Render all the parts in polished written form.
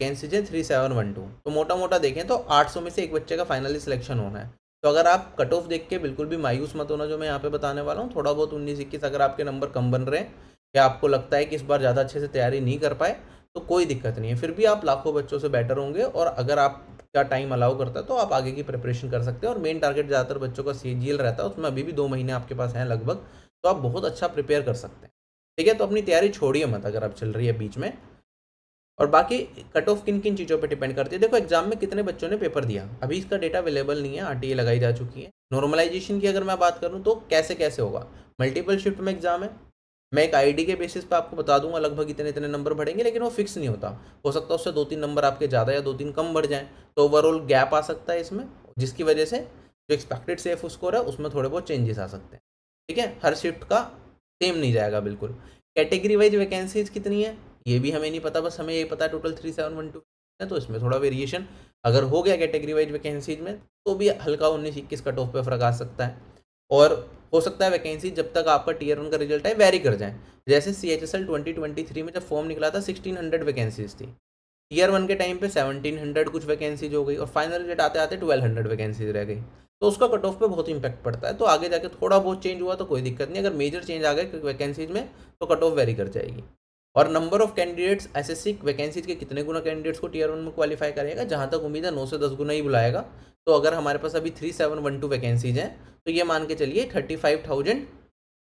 Vacancies है 3712। तो मोटा मोटा देखें तो 800 में से एक बच्चे का फाइनली सिलेक्शन होना है। तो अगर आप कट ऑफ देख के बिल्कुल भी मायूस मत होना, जो मैं यहाँ पे बताने वाला हूँ, थोड़ा बहुत 19-21 अगर आपके नंबर कम बन रहे हैं या आपको लगता है कि इस बार ज़्यादा अच्छे से तैयारी नहीं कर पाए तो कोई दिक्कत नहीं है, फिर भी आप लाखों बच्चों से बेटर होंगे। और अगर आपका टाइम अलाउ करता है तो आप आगे की प्रिपरेशन कर सकते हैं। और मेन टारगेट ज़्यादातर बच्चों का सीजीएल रहता है, उसमें अभी भी 2 महीने आपके पास हैं लगभग, तो आप बहुत अच्छा प्रिपेयर कर सकते हैं। ठीक है, तो अपनी तैयारी छोड़िए मत अगर आप चल रही है बीच में। और बाकी कट ऑफ किन किन चीज़ों पे डिपेंड करती है, देखो एग्जाम में कितने बच्चों ने पेपर दिया अभी इसका डेटा अवेलेबल नहीं है, आरटीए लगाई जा चुकी है। नॉर्मलाइजेशन की अगर मैं बात करूँ तो कैसे कैसे होगा, मल्टीपल शिफ्ट में एग्जाम है, मैं एक आईडी के बेसिस पे आपको बता दूंगा लगभग इतने इतने नंबर बढ़ेंगे, लेकिन वो फिक्स नहीं होता, हो सकता है उससे 2-3 नंबर आपके ज़्यादा या 2-3 कम बढ़ जाएं, तो ओवरऑल गैप आ सकता है इसमें, जिसकी वजह से जो एक्सपेक्टेड सेफ स्कोर है उसमें थोड़े बहुत चेंजेस आ सकते हैं। ठीक है, हर शिफ्ट का सेम नहीं जाएगा बिल्कुल। कैटेगरी वाइज वैकेंसीज कितनी है ये भी हमें नहीं पता, बस हमें ये पता है टोटल 3712 है, तो इसमें थोड़ा वेरिएशन अगर हो गया कैटेगरी वाइज वैकेंसीज में तो भी हल्का 19-21 कट ऑफ पे फर्क आ सकता है। और हो सकता है वैकेंसी जब तक आपका टीयर 1 का रिजल्ट है वेरी कर जाए, जैसे CHSL 2023 में जब फॉर्म निकला था 1600 वैकेंसीज थी, टीयर 1 के टाइम पे 1700 कुछ वैकेंसीज हो गई और फाइनल रिजल्ट आते आते 1200 वैकेंसीज रह गई, तो उसका कट ऑफ पे बहुत इंपैक्ट पड़ता है। तो आगे जाके थोड़ा बहुत चेंज हुआ तो कोई दिक्कत नहीं, अगर मेजर चेंज आ गए वैकेंसीज में तो कट ऑफ वेरी कर जाएगी। और number of candidates SSC vacancies के कितने गुना कैंडिडेट्स को टीयर 1 में क्वालिफाई करेगा, जहाँ तक उम्मीद है 9 से 10 गुना ही बुलाएगा। तो अगर हमारे पास अभी 3712 वैकेंसीज हैं तो ये मान के चलिए 35,000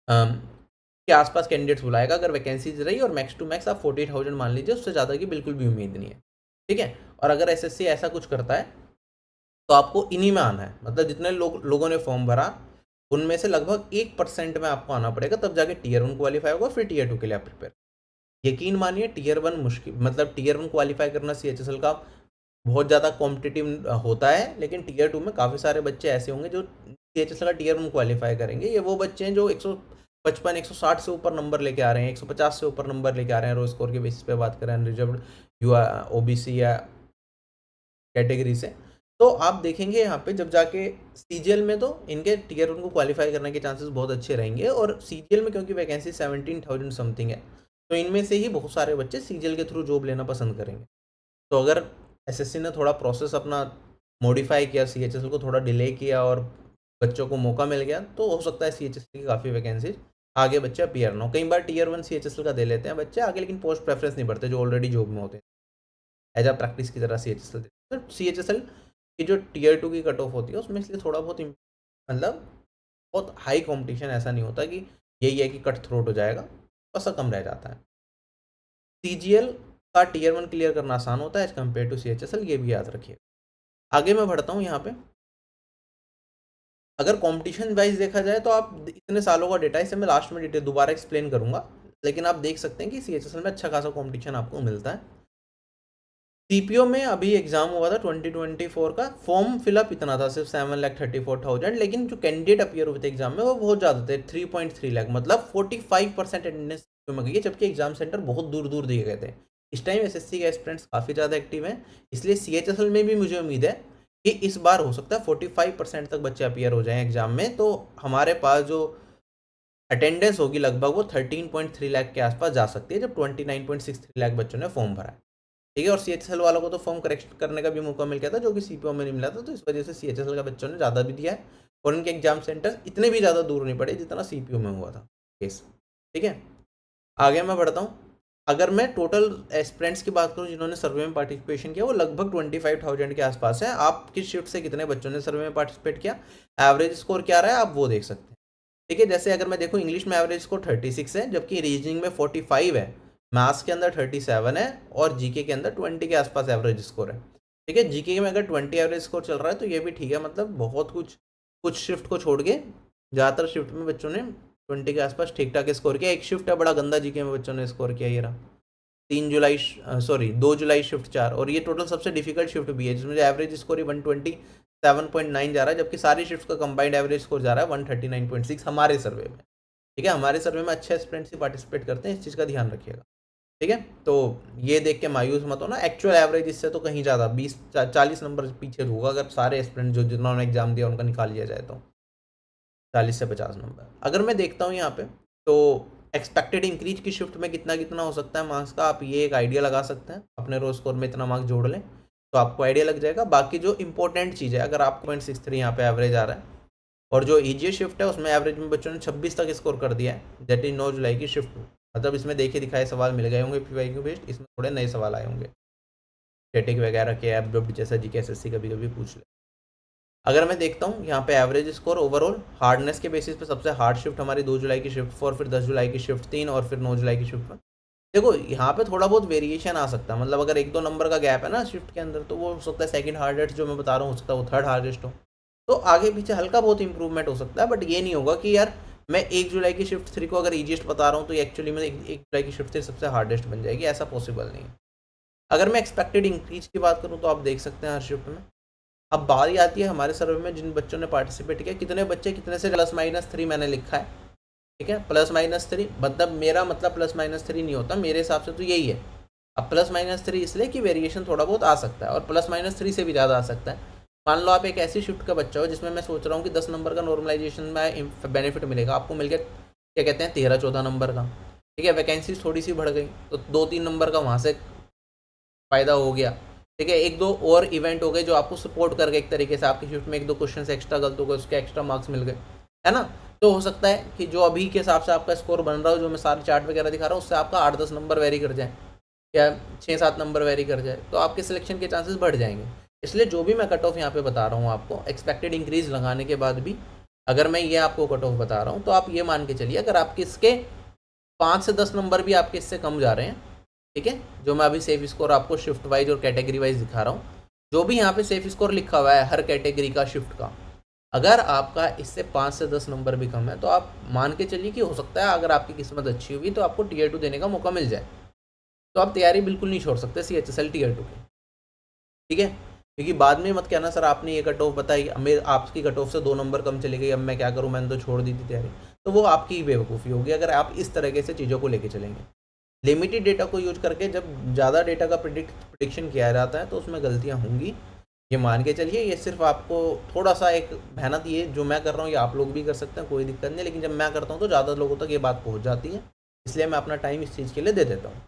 के आसपास कैंडिडेट्स बुलाएगा अगर वैकेंसीज रही, और मैक्स टू मैक्स आप 40,000 मान लीजिए, उससे ज़्यादा की बिल्कुल भी उम्मीद नहीं है। ठीक है, और अगर एसएससी ऐसा कुछ करता है तो आपको इन्हीं में आना है, मतलब जितने लोगों ने फॉर्म भरा उनमें से लगभग 1% में आपको आना पड़ेगा, तब जाके टीयर 1 क्वालिफाई होगा, फिर टीयर 2 के लिए आप प्रिपेयर। यकीन मानिए टीयर 1 मुश्किल, मतलब टीयर 1 क्वालिफाई करना CHSL का बहुत ज़्यादा कॉम्पिटिटिव होता है, लेकिन टीयर 2 में काफ़ी सारे बच्चे ऐसे होंगे जो CHSL का टीयर 1 क्वालिफाई करेंगे। ये वो बच्चे हैं जो 155 160 से ऊपर नंबर लेके आ रहे हैं, 150 से ऊपर नंबर लेके आ रहे हैं रो स्कोर के बेसिस पे बात करें रिजर्व्ड युवा OBC या कैटेगरी से। तो आप देखेंगे यहाँ पे जब जाके सीजीएल में तो इनके टीयर 1 को क्वालिफाई करने के चांसेस बहुत अच्छे रहेंगे, और सीजीएल में क्योंकि वैकेंसी 17,000 समथिंग है तो इनमें से ही बहुत सारे बच्चे सीजीएल के थ्रू जॉब लेना पसंद करेंगे। तो अगर एसएससी ने थोड़ा प्रोसेस अपना मॉडिफाई किया, CHSL को थोड़ा डिले किया और बच्चों को मौका मिल गया, तो हो सकता है CHSL की काफ़ी वैकेंसीज आगे बच्चे अपीयर ना हो। कई बार टीयर 1 CHSL का दे लेते हैं बच्चे आगे, लेकिन पोस्ट प्रेफरेंस नहीं बढ़ते जो ऑलरेडी जॉब में होते हैं, एज अ प्रैक्टिस की तरह CHSL देते हैं। तो CHSL की जो टीयर 2 की कट ऑफ होती है उसमें इसलिए थोड़ा बहुत मतलब बहुत हाई कॉम्पिटिशन ऐसा नहीं होता कि यही है कि कट थ्रोट हो जाएगा, बस कम रह जाता है। सीजीएल का टीयर 1 क्लियर करना आसान होता है एज कम्पेयर टू CHSL, ये भी याद रखिए। आगे मैं बढ़ता हूँ यहाँ पे, अगर कंपटीशन वाइज देखा जाए तो आप इतने सालों का डेटा, इसे मैं लास्ट में डिटेल दोबारा एक्सप्लेन करूंगा, लेकिन आप देख सकते हैं कि CHSL में अच्छा खासा कंपटीशन आपको मिलता है। सीपीओ में अभी एग्जाम हुआ था 2024 का, फॉर्म फिलअप इतना था सिर्फ 7,34,000, लेकिन जो कैंडिडेट अपीयर हुए थे एग्जाम में वो बहुत ज़्यादा थे 3.3 लाख, मतलब 45% अटेंडेंस में गई है, जबकि एग्जाम सेंटर बहुत दूर दूर दिए गए थे। इस टाइम एसएससी के एस्पिरेंट्स काफ़ी ज़्यादा एक्टिव हैं, इसलिए CHSL में भी मुझे उम्मीद है कि इस बार हो सकता है 45% तक बच्चे अपीयर हो जाएं एग्जाम में, तो हमारे पास जो अटेंडेंस होगी लगभग वो 13.3 लाख के आसपास जा सकती है, जब 29.63 लाख बच्चों ने फॉर्म भरा है। ठीक है, और CHSL वालों को तो फॉर्म करेक्शन करने का भी मौका मिल गया था जो कि सीपीओ में नहीं मिला था, तो इस वजह से CHSL का बच्चों ने ज़्यादा भी दिया है, और इनके एग्जाम सेंटर इतने भी ज़्यादा दूर नहीं पड़े जितना सीपीओ में हुआ था केस। ठीक है, आगे मैं बढ़ता हूँ। अगर मैं टोटल एस्पिरेंट्स की बात करूँ जिन्होंने सर्वे में पार्टिसिपेशन किया, वो लगभग 25,000 के आसपास है। आप किस शिफ्ट से कितने बच्चों ने सर्वे में पार्टिसिपेट किया, एवरेज स्कोर क्या रहा है आप वो देख सकते हैं। ठीक है, जैसे अगर मैं देखूँ इंग्लिश में एवरेज स्कोर 36 है, जबकि रीजनिंग में 45 है, मैथ्स के अंदर 37 है, और जीके के अंदर 20 के आसपास एवरेज स्कोर है। ठीक है, जीके में अगर 20 एवरेज स्कोर चल रहा है तो ये भी ठीक है, मतलब बहुत कुछ शिफ्ट को छोड़ के ज़्यादातर शिफ्ट में बच्चों ने 20 के आसपास ठीक ठाक स्कोर किया। एक शिफ्ट है बड़ा गंदा जीके में बच्चों ने स्कोर किया, ये रहा 2 जुलाई शिफ्ट 4, और ये टोटल सबसे डिफिकल्ट शिफ्ट भी है जिसमें एवरेज स्कोर ही 127.9 जा रहा है, जबकि सारी शिफ्ट का कंबाइंड एवरेज स्कोर जा रहा है 139.6 हमारे सर्वे में। ठीक है, हमारे सर्वे में अच्छे स्टूडेंट्स ही पार्टिसिपेट करते हैं, इस चीज़ का ध्यान रखिएगा। ठीक है, तो ये देख के मायूस मत होना, एक्चुअल एवरेज इससे तो कहीं ज़्यादा 20-40 नंबर पीछे होगा अगर सारे स्टूडेंट जो जिन्होंने एग्जाम दिया उनका निकाल लिया जाए तो 40 से 50 नंबर। अगर मैं देखता हूँ यहाँ पे तो एक्सपेक्टेड इंक्रीज की शिफ्ट में कितना कितना हो सकता है मार्क्स का, आप ये एक आइडिया लगा सकते हैं। अपने रो स्कोर में इतना मार्क्स जोड़ लें तो आपको आइडिया लग जाएगा। बाकी जो इंपॉर्टेंट चीज़ है, अगर आपको 0.63 यहाँ पे एवरेज आ रहा है और जो ईजी शिफ्ट है उसमें एवरेज में बच्चों ने 26 तक स्कोर कर दिया है, दैट इज 9 जुलाई की शिफ्ट 2। मतलब इसमें देखे दिखाए सवाल मिल गए होंगे PYQ बेस्ड, इसमें थोड़े नए सवाल आए होंगे स्टैटिक वगैरह के, एब्जॉर्ब जैसा GK SSC कभी कभी पूछ ले। अगर मैं देखता हूँ यहाँ पे एवरेज स्कोर ओवरऑल हार्डनेस के बेसिस पे सबसे हार्ड शिफ्ट हमारी 2 जुलाई की शिफ्ट 4, फिर 10 जुलाई की शिफ्ट 3 और फिर 9 जुलाई की शिफ्ट 1। देखो यहाँ पे थोड़ा बहुत वेरिएशन आ सकता है, मतलब अगर 1-2 नंबर का गैप है ना शिफ्ट के अंदर, तो वो हो सकता है सेकंड हार्डेस्ट जो मैं बता रहा हूँ हो सकता है वो थर्ड हार्डेस्ट हो, तो आगे पीछे हल्का बहुत इंप्रूवमेंट हो सकता है। बट ये नहीं होगा कि यार मैं 1 जुलाई की शिफ्ट 3 को अगर ईजीएस्ट बता रहा हूँ तो ये एक्चुअली में 1 जुलाई की शिफ्ट 3 सबसे हार्डेस्ट बन जाएगी, ऐसा पॉसिबल नहीं है। अगर मैं एक्सपेक्टेड इंक्रीज की बात करूँ तो आप देख सकते हैं हर शिफ्ट में। अब बारी आती है हमारे सर्वे में जिन बच्चों ने पार्टिसिपेट किया, कितने बच्चे कितने से +-3 मैंने लिखा है, ठीक है, +-3 मतलब मेरा मतलब +-3 नहीं होता, मेरे हिसाब से तो यही है। अब +-3 इसलिए कि वेरिएशन थोड़ा बहुत आ सकता है और +-3 से भी ज़्यादा आ सकता है। मान लो आप एक ऐसी शिफ्ट का बच्चा हो जिसमें मैं सोच रहा हूँ कि 10 नंबर का नॉर्मलाइजेशन में बेनिफिट मिलेगा, आपको मिल गया क्या कहते हैं 13-14 नंबर का, ठीक है, वैकेंसीज थोड़ी सी बढ़ गई तो 2-3 नंबर का वहाँ से फ़ायदा हो गया, ठीक है, 1-2 और इवेंट हो गए जो आपको सपोर्ट कर गए एक तरीके से, आपकी शिफ्ट में 1-2 क्वेश्चन एक्स्ट्रा गलत हो गए, उसके एक्स्ट्रा मार्क्स मिल गए, है ना। तो हो सकता है कि जो अभी के हिसाब से आपका स्कोर बन रहा हो, जो मैं सारे चार्ट वगैरह दिखा रहा हूँ, उससे आपका 8-10 नंबर वेरी कर जाए या 6-7 नंबर वेरी कर जाए, तो आपके सिलेक्शन के चांसेस बढ़ जाएंगे। इसलिए जो भी मैं कट ऑफ यहाँ पे बता रहा हूँ आपको, एक्सपेक्टेड इंक्रीज लगाने के बाद भी अगर मैं ये आपको कट ऑफ बता रहा हूँ तो आप ये मान के चलिए अगर आपके इसके 5 से 10 नंबर भी आपके इससे कम जा रहे हैं, ठीक है, जो मैं अभी सेफ स्कोर आपको शिफ्ट वाइज और कैटेगरी वाइज दिखा रहा हूँ, जो भी यहाँ पे सेफ स्कोर लिखा हुआ है हर कैटेगरी का शिफ्ट का, अगर आपका इससे 5 से 10 नंबर भी कम है तो आप मान के चलिए कि हो सकता है अगर आपकी किस्मत अच्छी हुई तो आपको Tier 2 देने का मौका मिल जाए। तो आप तैयारी बिल्कुल नहीं छोड़ सकते CHSL Tier 2 की, ठीक है, क्योंकि बाद में मत कहना सर आपने ये कट ऑफ बताई, मेरे आपकी कट ऑफ से 2 नंबर कम चली गई, अब मैं क्या करूँ, मैंने तो छोड़ दी थी तैयारी। तो वो आपकी ही बेवकूफ़ी होगी अगर आप इस तरीके से चीज़ों को लेके चलेंगे। लिमिटेड डेटा को यूज करके जब ज़्यादा डेटा का प्रिडिक्शन किया जाता है तो उसमें गलतियाँ होंगी, ये मान के चलिए। ये सिर्फ आपको थोड़ा सा एक मेहनत, ये जो मैं कर रहा हूँ ये आप लोग भी कर सकते हैं, कोई दिक्कत नहीं, लेकिन जब मैं करता हूँ तो ज़्यादा लोगों तक ये बात पहुँच जाती है, इसलिए मैं अपना टाइम इस चीज़ के लिए दे देता हूँ,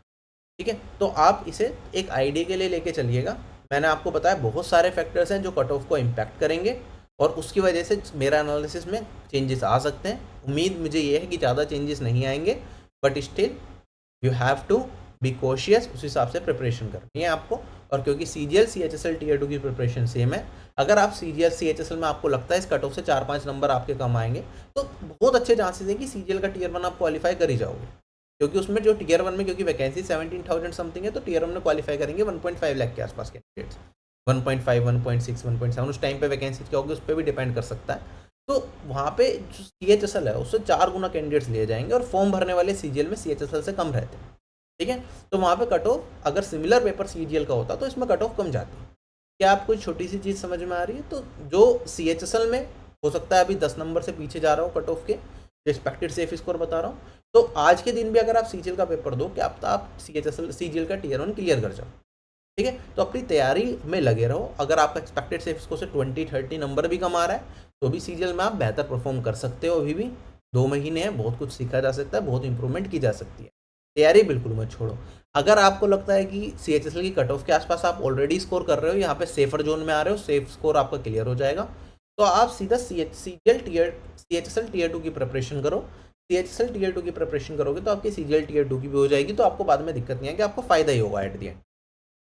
ठीक है। तो आप इसे एक आइडिया के लिए लेके चलिएगा। मैंने आपको बताया बहुत सारे फैक्टर्स हैं जो कट ऑफ को इम्पैक्ट करेंगे और उसकी वजह से मेरा एनालिसिस में चेंजेस आ सकते हैं। उम्मीद मुझे ये है कि ज़्यादा चेंजेस नहीं आएंगे, but still you have to be cautious, उस हिसाब से प्रिपरेशन करनी है आपको। और क्योंकि CGL CHSL Tier 2 की प्रिपरेशन सेम है, अगर आप CGL CHSL में आपको लगता है इस कट ऑफ से 4-5 नंबर आपके कम आएंगे तो बहुत अच्छे चांसेस हैं कि CGL का Tier 1 आप क्वालिफाई कर ही जाओगे, क्योंकि उसमें जो Tier 1 में क्योंकि वैकेंसी 17,000 समथिंग है तो Tier 1 में क्वालिफाई करेंगे 1.5 लाख के आसपास कैंडिडेट्स, 1.5, 1.6, 1.7 उस टाइम पे वैकेंसी क्या होगी उस पर भी डिपेंड कर सकता है। तो वहाँ पे जो CHSL है उससे 4 गुना कैंडिडेट्स लिए जाएंगे और फॉर्म भरने वाले CGL में CHSL से कम रहते हैं, ठीक है। तो वहाँ पे कट ऑफ अगर सिमिलर पेपर CGL का होता तो इसमें कट ऑफ कम जाती है। क्या आपको छोटी सी चीज़ समझ में आ रही है? तो जो CHSL में हो सकता है अभी 10 नंबर से पीछे जा रहा हो कट ऑफ के, जो एक्सपेक्टेड सेफ स्कोर बता रहा हूँ, तो आज के दिन भी अगर आप CGL का पेपर दो क्या आप CGL का Tier 1 क्लियर कर जाओ, ठीक है। तो अपनी तैयारी में लगे रहो। अगर आपका एक्सपेक्टेड सेफ स्कोर से 20-30 नंबर भी कम आ रहा है तो भी CGL में आप बेहतर परफॉर्म कर सकते हो। अभी भी 2 महीने हैं, बहुत कुछ सीखा जा सकता है, बहुत इंप्रूवमेंट की जा सकती है। तैयारी बिल्कुल मत छोड़ो। अगर आपको लगता है कि CHSL की कट ऑफ के आसपास आप ऑलरेडी स्कोर कर रहे हो, यहाँ पे सेफर जोन में आ रहे हो, सेफ स्कोर आपका क्लियर हो जाएगा, तो आप सीधा CHSL Tier 2 की प्रिपरेशन करो। CHSL Tier 2 की प्रिपरेशन करोगे तो आपकी CGL Tier 2 की भी हो जाएगी, तो आपको बाद में दिक्कत नहीं आएगी, आपको फायदा ही होगा एट द एंड,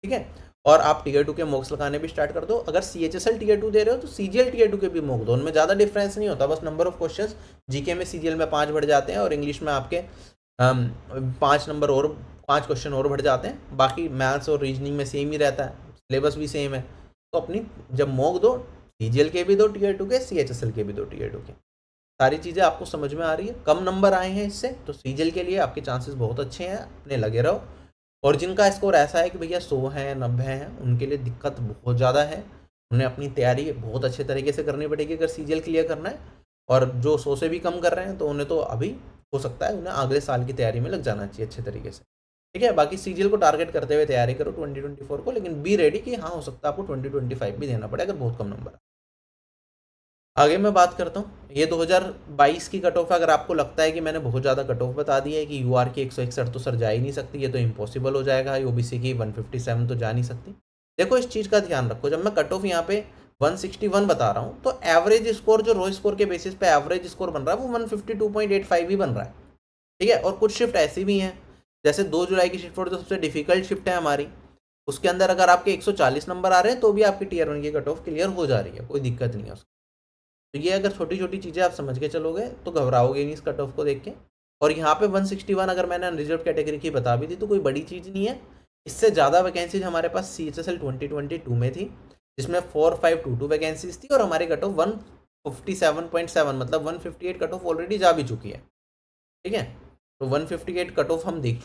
ठीक है। और आप Tier 2 के मॉक्स लगाने भी स्टार्ट कर दो। अगर CHSL Tier 2 दे रहे हो तो CGL Tier 2 के भी मॉक दो, उनमें ज़्यादा डिफरेंस नहीं होता, बस नंबर ऑफ क्वेश्चंस जीके में CGL में 5 बढ़ जाते हैं और इंग्लिश में आपके 5 नंबर और 5 क्वेश्चन और बढ़ जाते हैं। बाकी मैथ्स और रीजनिंग में सेम ही रहता है, सिलेबस भी सेम है। तो अपनी जब मॉक दो CGL के भी दो Tier 2 के, CHSL के भी दो Tier 2 के। सारी चीज़ें आपको समझ में आ रही है। कम नंबर आए हैं इससे तो CGL के लिए आपके चांसेस बहुत अच्छे हैं, अपने लगे रहो। और जिनका स्कोर ऐसा है कि भैया 100 है 90 हैं, उनके लिए दिक्कत बहुत ज़्यादा है। उन्हें अपनी तैयारी बहुत अच्छे तरीके से करनी पड़ेगी अगर CGL क्लियर करना है। और जो 100 से भी कम कर रहे हैं तो उन्हें तो अभी हो सकता है उन्हें अगले साल की तैयारी में लग जाना चाहिए अच्छे तरीके से, ठीक है। बाकी CGL को टारगेट करते हुए तैयारी करो 2024 को, लेकिन बी रेडी कि हाँ हो सकता है आपको 2025 भी देना पड़े अगर बहुत कम नंबर है। आगे मैं बात करता हूँ, ये 2022 की कट ऑफ है। अगर आपको लगता है कि मैंने बहुत ज़्यादा कट ऑफ बता दी है कि यूआर की 161 तो सर जा ही नहीं सकती, ये तो इम्पॉसिबल हो जाएगा, ओबीसी की 157 तो जा नहीं सकती। देखो इस चीज़ का ध्यान रखो, जब मैं कट ऑफ यहाँ पे 161 बता रहा हूँ तो एवरेज स्कोर जो रो स्कोर के बेसिस पे एवरेज स्कोर बन रहा है वो 152.85 ही बन रहा है, ठीक है। और कुछ शिफ्ट ऐसी भी हैं, जैसे 2 जुलाई की शिफ्ट जो सबसे डिफिकल्ट शिफ्ट है हमारी, उसके अंदर अगर आपके 140 नंबर आ रहे हैं तो भी आपकी टीयर 1 की कट ऑफ क्लियर हो जा रही है, कोई दिक्कत नहीं है उसकी। तो ये अगर छोटी छोटी चीज़ें आप समझ के चलोगे तो घबराओगे नहीं इस कट ऑफ को देख के। और यहाँ पे 161 अगर मैंने अनरिजर्व कैटेगरी की बता भी दी तो कोई बड़ी चीज़ नहीं है। इससे ज़्यादा वैकेंसीज हमारे पास CHSL 2022 में थी, जिसमें 4522 वैकेंसीज थी और हमारे कट ऑफ 157.7 मतलब 158 कट ऑफ ऑलरेडी जा भी चुकी है, ठीक है। तो 158 कट ऑफ हम देख